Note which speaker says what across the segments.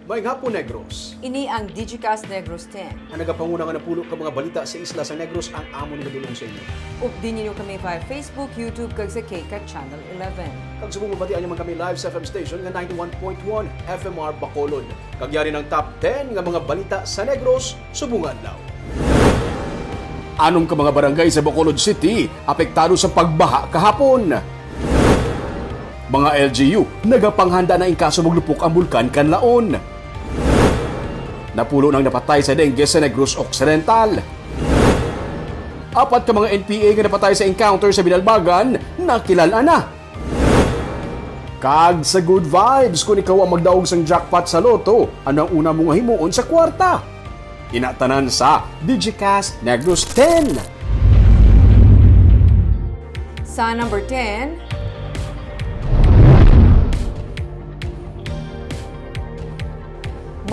Speaker 1: Maayong hapon, Negros.
Speaker 2: Ini ang Digicast Negros X.
Speaker 1: Ang nagapanguna nga napulo ka mga balita sa isla sa Negros ang amo ni gadulong sa inyo.
Speaker 2: Updin niyo kami via Facebook, YouTube, kag sa KCAT Channel 11.
Speaker 1: Kag subong mabatian naman kami live sa FM station nga 91.1 FMR Bacolod. Kagyari ng top 10 nga mga balita sa Negros, subong adlaw. Anong ka mga barangay sa Bacolod City apektado sa pagbaha kahapon? Mga LGU nagapanghanda na ingkaso maglupok ang bulkan kanlaon. Napulo nang napatay sa dengue sa Negros Occidental. Apat ka mga NPA nga napatay sa encounter sa Binalbagan, nakilala na. Kag sa good vibes kung ikaw ang magdaog sang jackpot sa loto, ano ang una mong himuon sa kwarta? Inatanan sa Digicast Negros X.
Speaker 2: Sa number 10,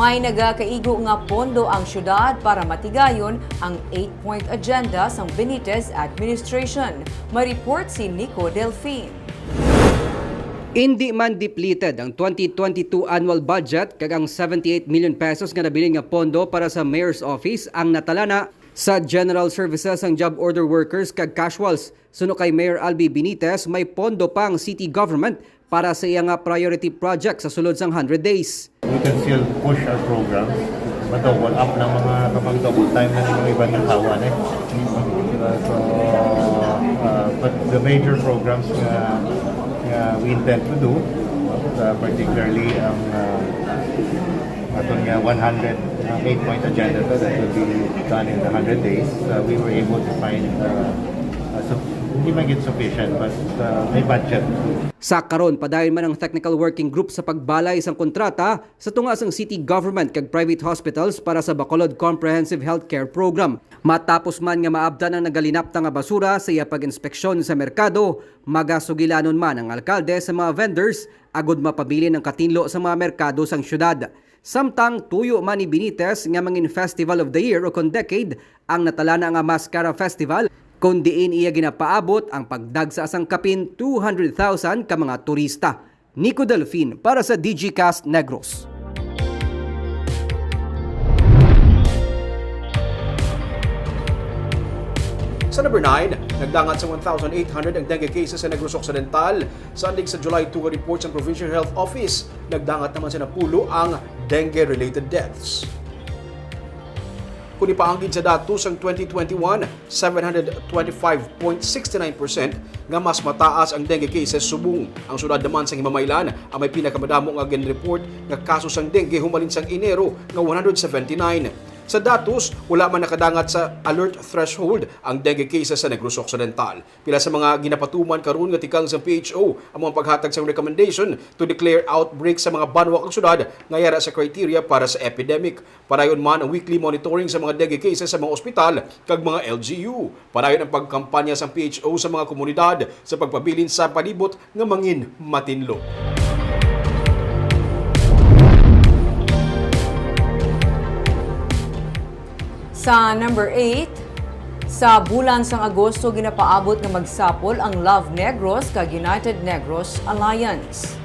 Speaker 2: may nagakaigo nga pondo ang syudad para matigayon ang 8-point agenda sa Benitez administration. May-report si Nico Delfin.
Speaker 3: Hindi man depleted ang 2022 annual budget kag ang 78 million pesos nga nabilin nga pondo para sa Mayor's Office ang natalana sa General Services ang job order workers kag casuals. Suno kay Mayor Albi Benitez, may pondo pang city government para sa iyang priority project sa sulod sang 100 days.
Speaker 4: We can still push our programs, double up ng mga kapag double time na ng ibang nakawan but the major programs we intend to do, particularly ang atong 8-point agenda that will be done in 100 days, we were able to find hindi man get sufficient but may budget.
Speaker 3: Sa karon padayon man ang technical working group sa pagbalay sang kontrata sa tunga sang city government kag private hospitals para sa Bacolod Comprehensive Healthcare Program. Matapos man nga maabdan ang nagalinapta nga basura sa iya pag-inspeksyon sa merkado, magasugilanon man ang alkalde sa mga vendors agud mapabilin ang katinlo sa mga merkado sang syudad. Samtang tuyo man ni Benitez nga mangin Festival of the Year o kon decade ang natalana nga Mascara Festival, kung diin iya ginapaabot ang pagdagsa sang kapin 200,000 ka mga turista. Nico Delfin para sa Digicast Negros.
Speaker 1: Sa number 9, nagdangat sa 1,800 ang dengue cases sa Negros Occidental. Sandig sa July 2 reports ng Provincial Health Office, nagdangat naman sa napulo ang dengue-related deaths. Kung ipaanggid sa datos ang 2021, 725.69% nga mas mataas ang dengue cases subong. Ang syudad naman sa Himamaylan ang may pinakamadamo nga report nga kaso sang dengue humalin sang Enero nga 179. Sa datos, wala man nakadangat sa alert threshold ang dengue cases sa Negros Occidental. Pila sa mga ginapatuman karon nga tikang sa PHO ang mga paghatag sa recommendation to declare outbreak sa mga banwa kang syudad nga yara sa criteria para sa epidemic. Parayon man ang weekly monitoring sa mga dengue cases sa mga ospital kag mga LGU. Parayon ang pagkampanya sa PHO sa mga komunidad sa pagpabilin sa palibot nga mangin matinlo.
Speaker 2: Sa number 8, sa bulan sang Agosto ginapaabot nga magsapol ang Love Negros kag United Negros Alliance.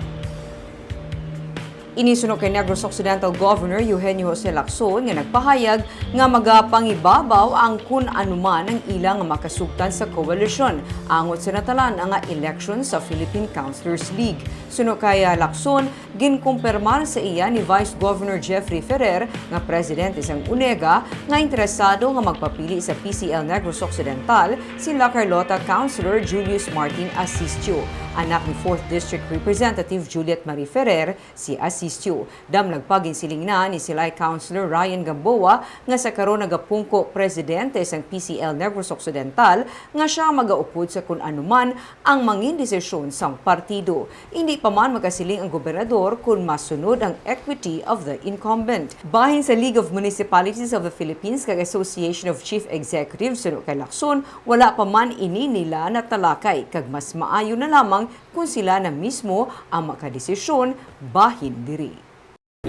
Speaker 2: Inisunod kay Negros Occidental Governor Eugenio Jose Lacson nga nagpahayag nga magapangibabaw ang kun anuman ang ilang makasugtan sa coalition angot sa natalan ang election sa Philippine Councilors League. Suno kay Lacson, ginkumpirmar sa iya ni Vice Governor Jeffrey Ferrer nga presidente sang UNEGA nga interesado nga magpapili sa PCL Negros Occidental sila Carlota Councilor Julius Martin Asistio. Anak ni 4th District Representative Juliet Marie Ferrer, si Asistio. Damlag paginsiling na ni sila'y Councilor Ryan Gamboa nga sa karon nagapungko presidente sang PCL Negros Occidental nga siya magaupod sa kun anuman ang mangin desisyon sang partido. Hindi pa man magasiling ang gobernador kung masunod ang equity of the incumbent. Bahin sa League of Municipalities of the Philippines kag Association of Chief Executives suno kay Lacson, wala pa man ini nila na talakay kag mas maayo na lamang kung sila na mismo ang makadesisyon bahin diri.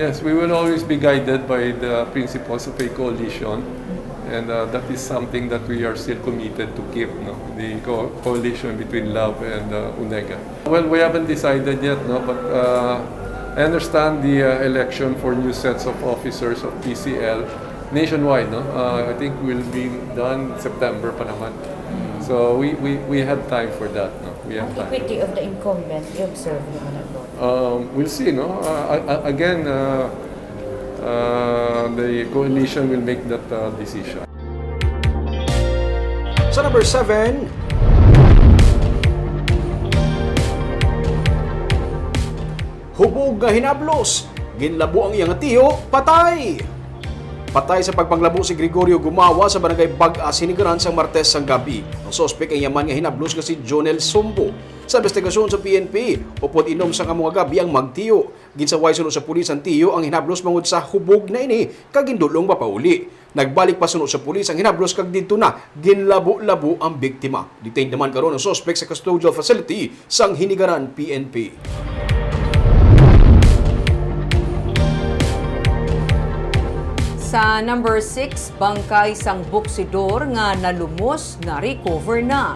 Speaker 5: Yes, we will always be guided by the principles of a coalition, and that is something that we are still committed to keep, no? The coalition between LOVE and UNEGA. Well, we haven't decided yet, no? But I understand the election for new sets of officers of PCL nationwide, no? I think will be done September pa naman. So we have time for that, no? We have
Speaker 6: Ang
Speaker 5: time.
Speaker 6: equity of the incumbent, i-observe naman ako.
Speaker 5: We'll see, no? Again, the coalition will make that decision.
Speaker 1: Sa number 7, hubog nga hinablos, ginlabo ang iyang tiyo, patay! Patay sa pagpanglabo si Gregorio Gumawa sa barangay Bag-a, Sinigaran sa Martes sang gabi. Ang sospek ay yaman nga hinablos nga si Jonel Sombo. Sa investigasyon sa PNP, upod inom sa mga gabi ang magtiyo. Ginsaway sunod sa pulis ang tiyo ang hinablos mangod sa hubog na ini kagindulong mapauli. Nagbalik pa sunod sa pulis ang hinablos kag didto na ginlabo-labo ang biktima. Detained naman karon ang sospek sa custodial facility sang Hinigaran PNP.
Speaker 2: Sa number 6, bangkay sang boksidor nga nalumos na recover na.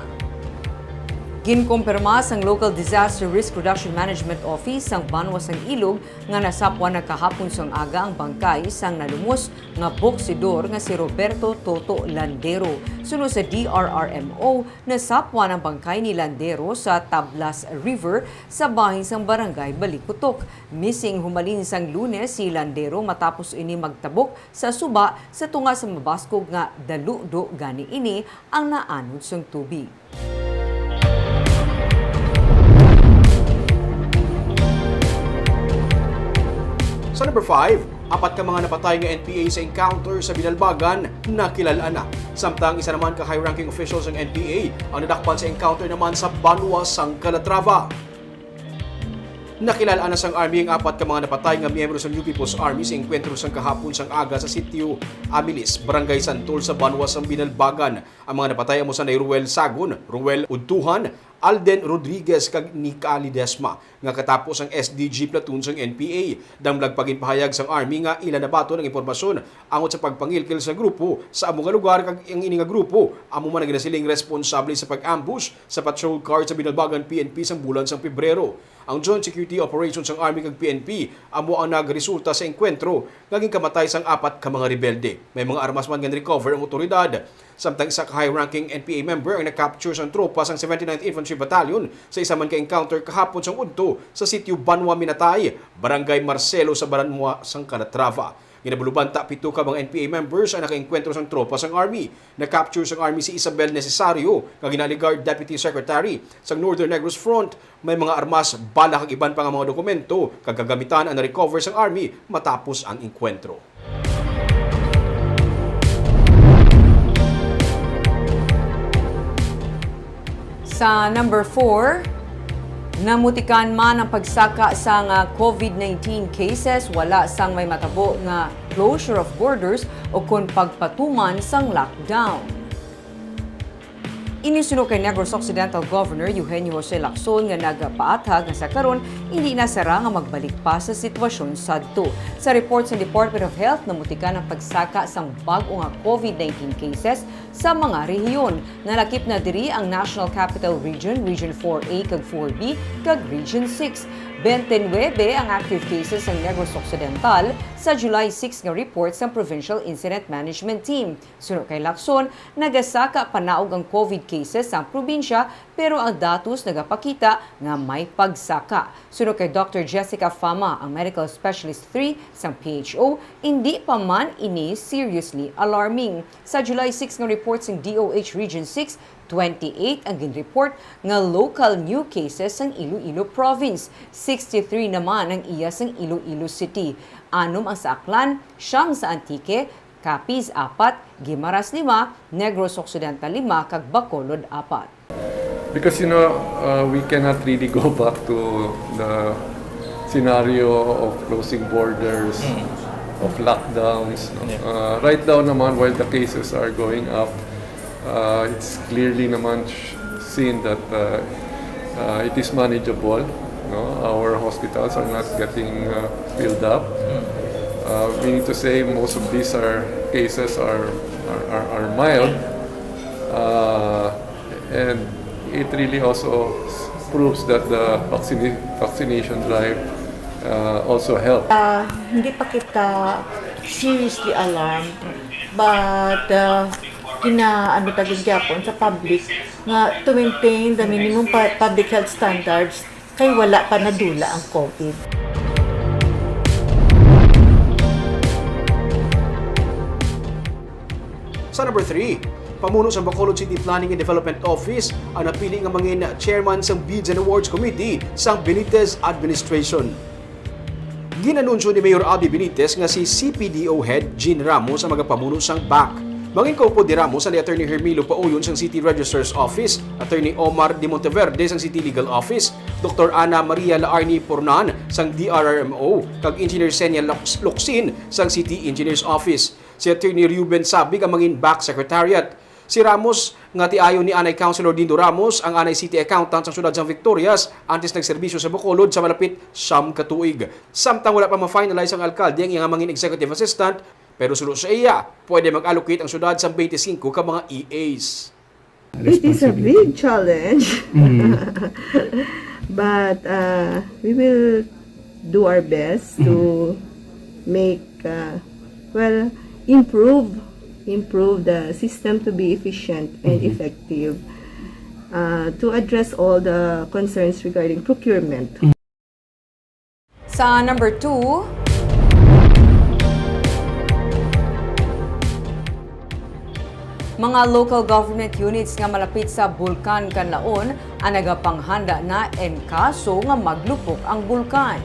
Speaker 2: Ginkumpirma sang Local Disaster Risk Reduction Management Office sang Banwa sang Ilog nga nasapwa na kahapon sang aga ang bangkay sang nalumos nga boksidor nga si Roberto Toto Landero. Sunod sa DRRMO, nasapwa ng bangkay ni Landero sa Tablas River sa bahin sang barangay Balikutok. Missing humalin sang Lunes si Landero matapos ini magtabok sa suba sa tunga sa mabaskog nga daludo gani ini ang naanod sang tubig.
Speaker 1: Sa number 5, apat ka mga napatay nga NPA sa encounter sa Binalbagan na kilala na. Samtang isa naman ka high-ranking officials ng NPA ang nadakpan sa encounter naman sa Banwa sang Calatrava. Nakilala na sang Army ang apat ka mga napatay nga miyembro sa New People's Army sa enkwentro sang kahapon sang aga sa sitio Amilis, Barangay Santol sa Banwa sang Binalbagan. Ang mga napatay amo sa Ruel Sagon, Ruel Udtuhan, Alden Rodriguez kag Nicali Desma nga katapos ang SDG platoon sang NPA. Damlag paginpahayag sang Army nga ila nabato ng impormasyon angot sa pagpangilkil sa grupo sa amo nga lugar kag ang ini nga grupo amo man ginasiling responsable sa pag-ambush sa patrol car sa Binalbagan PNP sang bulan sang Pebrero. Ang Joint Security Operations sang Army kag PNP amo ang nagresulta sa enkwentro nga kamatay sang apat ka mga rebelde. May mga armas man nga recover ang otoridad. Samtang isa ka high-ranking NPA member ang na-capture sang tropa sang 79th Infantry Battalion sa isa man ka-encounter kahapon sang udto sa sitio Banwa Minatay, Barangay Marcelo sa Banwa sang Calatrava. Ginabulubanta 7 ka mga NPA members ang naka-enkwentro sang tropa sang Army. Na-capture sang Army si Isabel Necesario, nga ginaligar Deputy Secretary sang Northern Negros Front. May mga armas, bala kag iban pa nga mga dokumento kag kagamitan ang na-recover sang Army matapos ang enkwentro.
Speaker 2: Sa number 4, namutikan man ang pagsaka sa COVID-19 cases, wala sang may matabo nga closure of borders o kung pagpatuman sang lockdown. Inisunod kay Negros Occidental Governor Eugenio Jose Lacson nga nagpaathag nga sa karon hindi na sara nga magbalik pa sa sitwasyon sadto. Sa report sa Department of Health, namutikan ang pagsaka sang bag-o nga COVID-19 cases sa mga rehiyon. Nalakip na diri ang National Capital Region, Region 4A kag 4B kag Region 6. 29 ang active cases ng Negros Occidental sa July 6 nga report sa Provincial Incident Management Team. Sunod kay Lacson, nagasaka panaog ang COVID cases sa probinsya pero ang datos nagapakita nga may pagsaka. Sunod kay Dr. Jessica Fama, ang Medical Specialist 3 sa PHO, hindi pa man ini seriously alarming. Sa July 6 nga report sa DOH Region 6, 28 ang ginreport nga local new cases ng Iloilo Province. 63 naman ang iya sang Iloilo City. 6 ang sa Aklan, 9 sa Antique, Capiz 4, Guimaras 5, Negros Occidental 5, kag Bacolod 4.
Speaker 5: Because we cannot really go back to the scenario of closing borders, of lockdowns. Right now naman, while the cases are going up, it's clearly naman seen that it is manageable. Our hospitals are not getting filled up. We need to say most of these cases are mild, and it really also proves that the vaccination drive also help.
Speaker 7: Hindi pa kita seriously alarmed, but ano tagin gyapon sa public nga to maintain the minimum public health standards kay wala pa nadula ang COVID.
Speaker 1: Sa number 3, pamuno sa Bacolod City Planning and Development Office ang napili nga mangin chairman sa Bids and Awards Committee sa Benitez Administration. Ginanunsyo ni Mayor Abby Benitez nga si CPDO Head Jean Ramos ang magapamuno sang BAC. Mangin kaupo di Ramos ang Attorney Hermilo Pauyon sang City Registrar's Office, Attorney Omar de Monteverde sang City Legal Office, Dr. Ana Maria Laarni Pornan sang DRRMO, kag Engineer Senia Locsin sang City Engineer's Office. Si Attorney Ruben Sabig ang mangin BAC Secretariat. Si Ramos nga tiayo ni Anay Councilor Dindo Ramos ang Anay City Accountant sa siyudad sang Victorias antes nagserbisyo sa Bacolod sa malapit siyam ka tuig. Samtang wala pa ma-finalize ang alkalde ang iyang mangin executive assistant, pero sulod sa iya, pwede mag-allocate ang siyudad sa 25 ka mga EAs.
Speaker 8: It is a big challenge, but we will do our best to make, improve the system to be efficient and effective, to address all the concerns regarding procurement.
Speaker 2: Sa number 2, mga local government units nga malapit sa bulkan Kanlaon ang nagapanghanda na en kaso nga maglupok ang bulkan.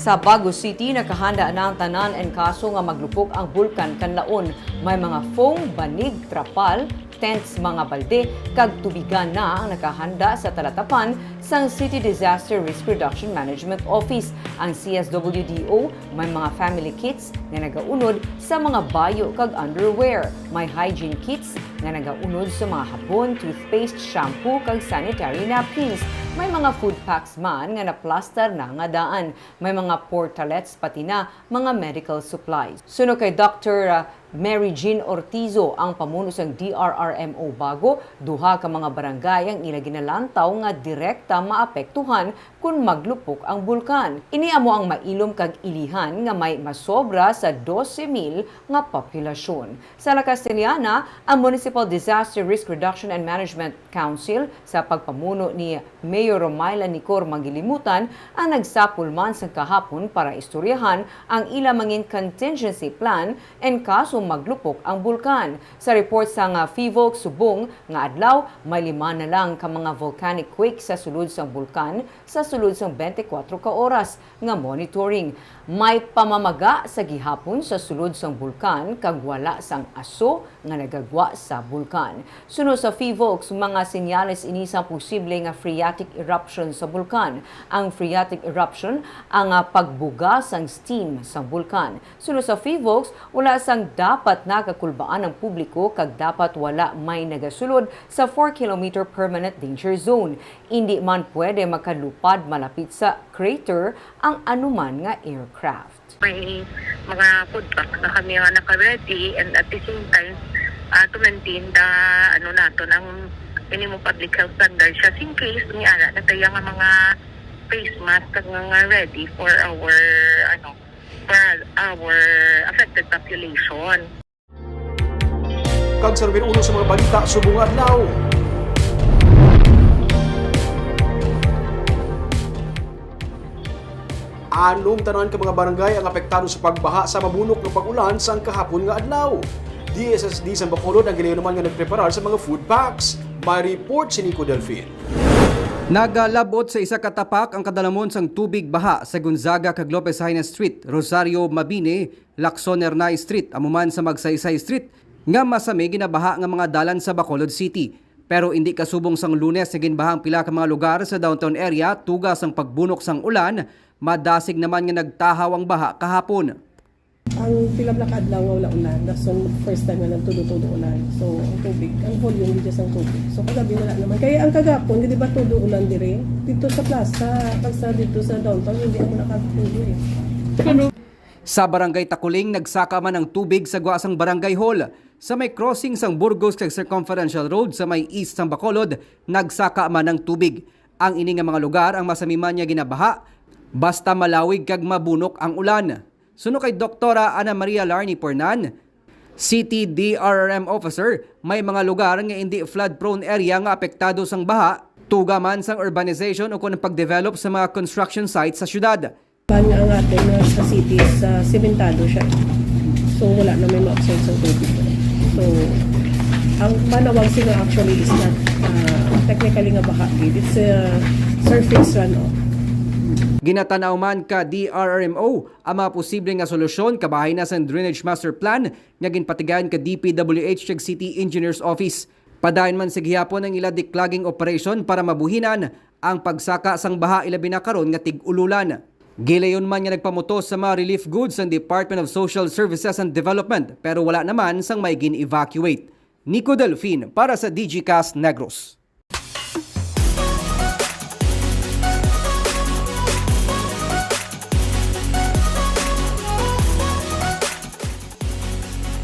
Speaker 2: Sa Bago City, nakahanda na ang tanan en kaso nga maglupok ang bulkan Kanlaon. May mga foam, banig, trapal, tents, mga balde, kag tubigan na ang nakahanda sa talatapan sang City Disaster Risk Reduction Management Office. Ang CSWDO may mga family kits na nagaunod sa mga bayo kag underwear. May hygiene kits na nagaunod sa mga hapon, toothpaste, shampoo kag sanitary napkins. May mga food packs man nga na-plaster na nga daan. May mga portalets pati na mga medical supplies. Suno kay Dr. Mary Jean Ortizo ang pamuno sang DRRMO Bago, duha ka mga barangay ang ila ginalantaw nga direkta maapektuhan kung maglupok ang bulkan. Iniamo ang mailom kag ilihan nga may masobra sa 12,000 nga populasyon. Sa lakas Tiliana, ang Municipal Disaster Risk Reduction and Management Council sa pagpamuno ni Mayor Romaila Nicor Magilimutan ang nagsapulman sa kahapon para istoryahan ang ila mangin contingency plan en kaso maglupok ang bulkan. Sa report sa FIVOC Subong nga adlaw, may 5 na lang ka mga volcanic quake sa sulod sang bulkan sa sulod sang 24 ka oras nga monitoring. May pamamaga sa gihapon sa sulod sang bulkan kag wala sang aso nga nagagwa sa bulkan. Sunod sa FIVOC, mga senyales ini sa posible nga phreatic eruption sa bulkan. Ang phreatic eruption ang pagbuga sang steam sa bulkan. Sunod sa FIVOC, wala sang dapat nakakulbaan ng publiko kag dapat wala may nagasulod sa 4-kilometer permanent danger zone. Hindi man pwede makalupad malapit sa crater ang anuman nga aircraft.
Speaker 9: May mga food packs na kami nga naka-ready, and at the same time to maintain the ang minimum public health standards just in case ni ara na tayo nga mga face mask kag nga ready for our affected population.
Speaker 1: Kag sa number 1 sa mga balita, subong adlaw. Anom tanan ka mga barangay ang apektado sa pagbaha sa mabunok ng pag-ulan sa kahapon nga adlaw. DSSD sa Bacolod ang gilayon naman nga nagpreparar sa mga food packs. May report si Nico Delfin.
Speaker 3: Nagalabot sa isa katapak ang kadalamon sang tubig baha sa Gonzaga kag Lopez Haina Street, Rosario Mabini, Lacson Hernay Street, amuman sa Magsaysay Street, nga masami ginabaha nga mga dalan sa Bacolod City. Pero hindi kasubong sang Lunes na ginbahang pila ka mga lugar sa downtown area tugas ang pagbunok sang ulan, madasig naman nga nagtahaw ang baha kahapon.
Speaker 10: Ang pilablak adlaw nga wala ulan, that's the first time nga nagtudo-tudo ulan. So ang tubig, ang volume di ang tubig. So kagabi wala naman. Kaya ang kagapon, di ba tudo ulan dire? Dito sa plaza, pagsa dito sa downtown, hindi ako nakatudo eh.
Speaker 3: Sa Barangay Takuling, nagsaka man ang tubig sa Guasang Barangay Hall. Sa may crossing sang Burgos kag Circumferential Road sa may east sang Bacolod, nagsaka man ang tubig. Ang ini nga mga lugar ang masamiman niya ginabaha, Basta malawig kag mabunok ang ulan. Suno kay Doktora Ana Maria Larni Pornan, City DRRM Officer, may mga lugar nga hindi flood-prone area nga apektado sang baha, tuga man sang urbanization o kung pag-develop sa mga construction sites sa syudad.
Speaker 10: Kanya ang atin sa city is sementado siya. So wala na may ma-observe sa tubig. So ang manawag sila actually is not technically nga baha. It's a surface runoff.
Speaker 3: Ginatanaw man ka DRRMO ang mga posible nga solusyon kabahay na sa Drainage Master Plan nga ginpatigayan ka DPWH kag City Engineers Office. Padayon man sa gihapon ang ila declogging operation para mabuhinan ang pagsaka sang baha ilabi na karon nga tig-ululan. Gilayon man nga nagpamutos sa mga relief goods ang Department of Social Services and Development pero wala naman sang may gin-evacuate. Nico Delfin para sa Digicast Negros.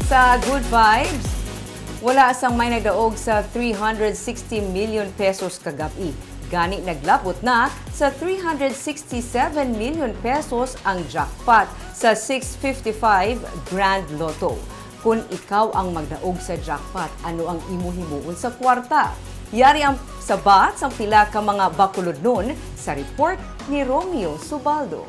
Speaker 2: Sa Good Vibes, wala sang may nagdaog sa 360 million pesos kagabi. Gani naglapot na sa 367 million pesos ang jackpot sa 655 Grand Lotto. Kung ikaw ang magdaog sa jackpot, ano ang imuhimuon sa kwarta? Yari ang sabat sang pila ka mga bakulod nun sa report ni Romeo Subaldo.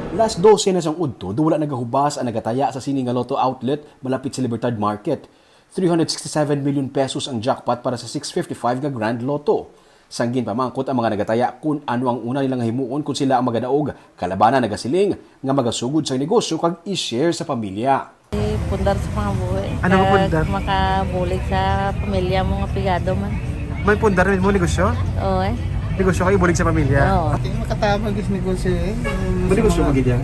Speaker 1: Last 12 na sang udto, wala nagahubas ang nagataya sa sini nga lotto outlet malapit sa Libertad Market. 367 million pesos ang jackpot para sa 655 nga Grand Lotto. Sanggin pamangkot ang mga nagataya kung ano ang una nilang himuon kung sila ang magadaog, kalabanan nagasiling nga magasugod sa negosyo kag i-share sa pamilya.
Speaker 6: Pundar sa mga buhay.
Speaker 11: Ano mo pundar?
Speaker 6: Makabulig sa pamilya mo nga pigado man.
Speaker 11: May pundar rin mo negosyo?
Speaker 6: Oo eh.
Speaker 11: Negosyo kayo bulig sa pamilya?
Speaker 6: Oo.
Speaker 12: Makatabag is negosyo eh.
Speaker 11: Negosyo mo gidya?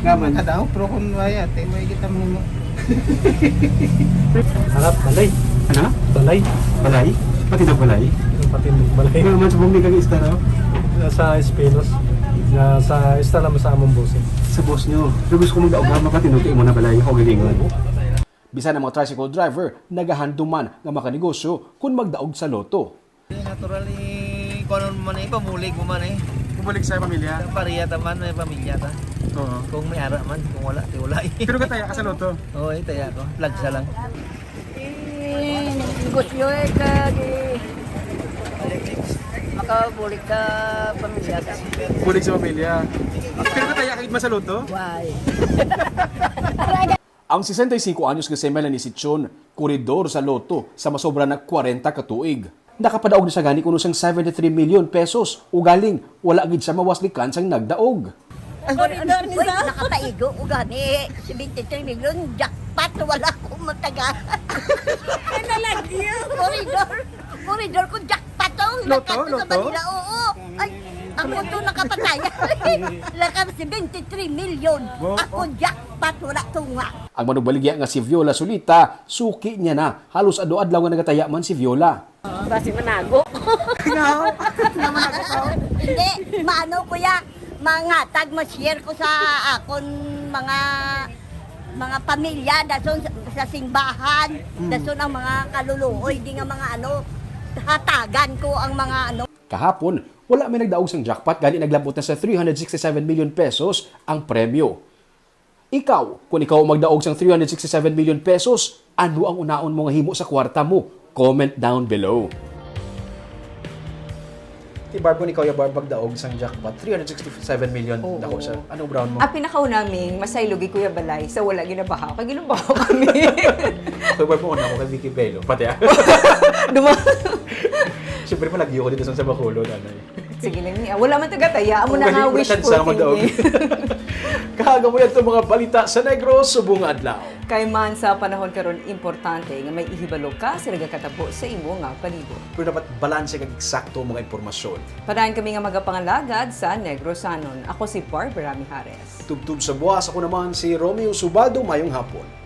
Speaker 11: Ngaman?
Speaker 12: Kadaw, pero kung waya, may kita mo.
Speaker 11: Harap, balay. Ano? Balay. Balay? Patindog balay? Patindog balay. Ngaman sa bumi kang ista raw? Sa Espinos. Sa ista lang sa among boss. Sa boss nyo? Pero gusto ko magdaog nga mapatindog mo na balay ako gilingon.
Speaker 1: Bisan ang mga tricycle driver, nagahanduman nga makanegosyo kung magdaog sa loto.
Speaker 12: Naturally, kung ano man eh, pamulig mo man eh.
Speaker 11: Bumalik sa pamilya?
Speaker 12: Sa pariya taman, may pamilya ta.
Speaker 11: Oo.
Speaker 12: Kung may ara man, kung wala, di wala eh.
Speaker 11: Pero kataya ka sa loto?
Speaker 12: Oo, taya ko. Plug sa lang.
Speaker 6: Negosyo eh makabulig ka pamilya ta.
Speaker 11: Bulig sa pamilya. Pero kataya ka gid sa loto?
Speaker 6: Why?
Speaker 1: Ang 65 anyos nga si Melanie Sichon, koridor sa loto sa masobra na 40 katuig. Nakapadaog na sa gani kuno sang 73 million pesos o galing wala gid sa mawaslikan sang nagdaog.
Speaker 6: Uy, nakataigo o gani 73 million jackpot wala ko mataga. Ano lang yun? Koridor ko jackpot to.
Speaker 11: Loto?
Speaker 6: Sa Manila, oo. Ay, ako to nakapataya. Lakam 73 million. Ako jackpot wala tunga.
Speaker 1: Ang manubaligya nga si Viola Solita, suki niya na. Halos ado-adlaw nga nagataya man si Viola.
Speaker 6: Basi manago. Hindi, maano kuya, mangatag, ma-share ko sa akon mga pamilya, dason sa simbahan, dason ang mga kaluluoy, di nga mga ano, hatagan ko ang mga ano.
Speaker 1: Kahapon, wala may nagdaog sang jackpot, gani naglabot na sa 367 million pesos ang premyo. Ikaw, kung ikaw magdaog sang 367 million pesos, ano ang unaon mo nga himo sa kwarta mo? Comment down below.
Speaker 11: Ti Barb, kung ikaw yung Barb magdaog sang jackpot, 367 million
Speaker 2: Oo.
Speaker 11: dako sa anong brown mo?
Speaker 2: Ang pinakaunaming masaylogi Kuya Balay sa wala ginabaha. Kaya ginabaha kami.
Speaker 11: Kung Barb mo una mo kay Vicky Bello, pati ah. Siyempre pa lagi ko dito sa Bacolod, nanay.
Speaker 2: Sige lang niya. Wala man tagataya. Amo na nga wishful thinking.
Speaker 1: Kahaga mo yan itong mga balita sa Negros subong adlaw.
Speaker 2: Kay man sa panahon karon importante nga may ihibalo ka sa nagakatabo sa imo nga palibot.
Speaker 1: Pero dapat balanse kag eksakto mga impormasyon.
Speaker 2: Padayon kami nga magapangalagad sa Negrosanon. Ako si Barbara Mijares.
Speaker 1: Tubtub sa buwas, ako naman si Romeo Subaldo, mayong hapon.